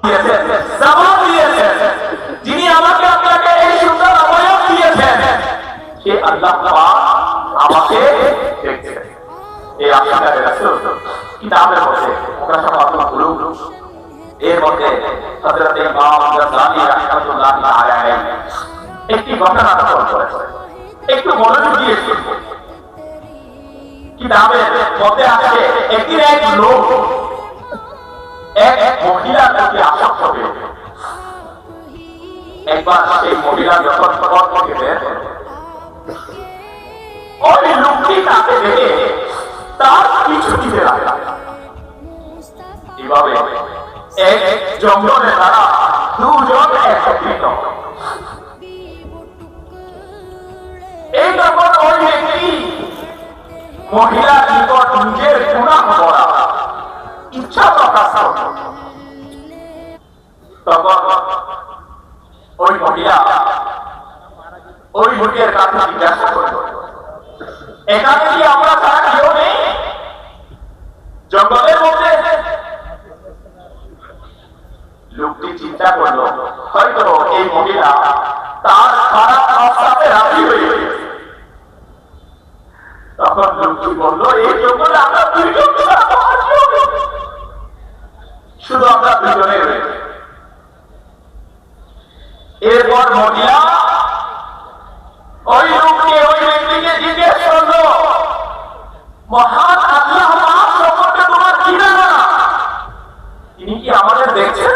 দিয়েছেন, জবান দিয়েছেন, যিনি আমাকে আপনাকে এই সুন্দর অবয়ব দিয়েছেন, সে আল্লাহ পাক আমাকে দেখছেন। এই আশাকারে রাসূল কিতাবের মধ্যে ওরা সব আত্মা গুলো এর মধ্যে হযরত ইমাম গাজ্জালী রাহমাতুল্লাহ আলাইহি একটি ঘটনা বর্ণনা করেছেন। একটু মনোযোগ দিয়ে শুনুন। কিতাবের মধ্যে আছে একদিন এক লোক এক মহিলার প্রতি আসক্ত হয়ে গেল। একবার সেই মহিলা যখন ঘর থেকে বের হলেন, ওই লোকটি তাকে দেখে তার পিছু নিতে লাগলো। এভাবে এক জঙ্গলে তারা দুজন একত্রিত। এই তখন ওই ব্যক্তি মহিলার নিকট নিজের গুনাহ করা ইচ্ছা প্রকাশ করল। তখন ওই মহিলা ওই লোকের কাছে জিজ্ঞাসা করল, এখানে কি আমরা ছাড়া কেউ নেই জঙ্গলের মধ্যে? লোকটি চিন্তা করলো, হয়তো এই মহিলা তার খারাপ অবস্থাতে রাজি হয়ে গেছে। তখন লোকটি বলল, এই জঙ্গলে আমরা দুইজন শুধু আমরা দুজনে রয়েছে। এরপর মহিলা ওই লোককে ওই ব্যক্তিকে জিজ্ঞেস করলো, মহান আল্লাহ পাক সম্পর্কে তোমার কি ধারণা? তিনি কি আমাদের দেখছেন?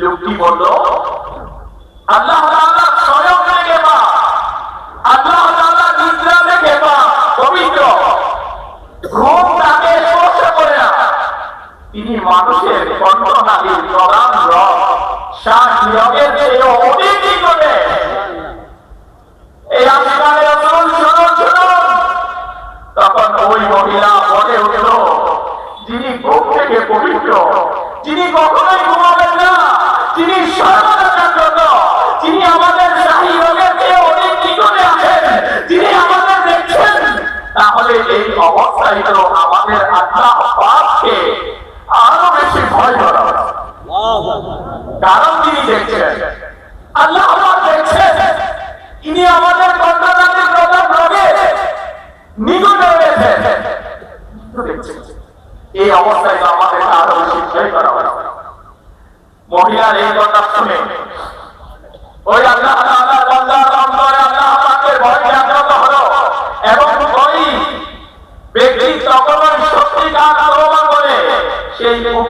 লোকটি বলল, আল্লাহ তাআলা স্বয়ং থেকে বা আল্লাহ তাআলা নিদ্রা থেকে বা পবিত্র, ঘুম তাকে স্পর্শ করে না। তিনি মানুষের কণ্ঠনালীর প্রধান রগ শ্বাস নিয়োগের চেয়েও অধিক নিকটে। এই আশিকানে রাসূল শুনুন শুনুন। তখন ওই মহিলা বলে উঠল, যিনি ঘুম থেকে পবিত্র, যিনি কখনোই ঘুমাবেন না, যিনি সর্বদা জাগ্রত, যিনি আমাদের শাহী রোগের চেয়ে অধিক নিকটে আছেন, যিনি আমাদের দেখছেন, তাহলে এই অবস্থায় তো আমাদের আল্লাহ পাককে আরো বেশি ভয় করা। কারণ তিনি দেখছেন, আল্লাহ পাক দেখছেন, তিনি আমাদের কণ্ঠনালীর প্রধান রোগে নিকটে রয়েছেন। এই অবস্থায় তো আমাদের আরো বেশি ভয় করা। মহিলার এই কথা শুনে ওই আল্লাহ তাআলার বান্দার অন্তরে আল্লাহ পাকের ভয় জাগ্রত হলো এবং ওই ব্যক্তি তখন সত্যিকার তওবা করে সেই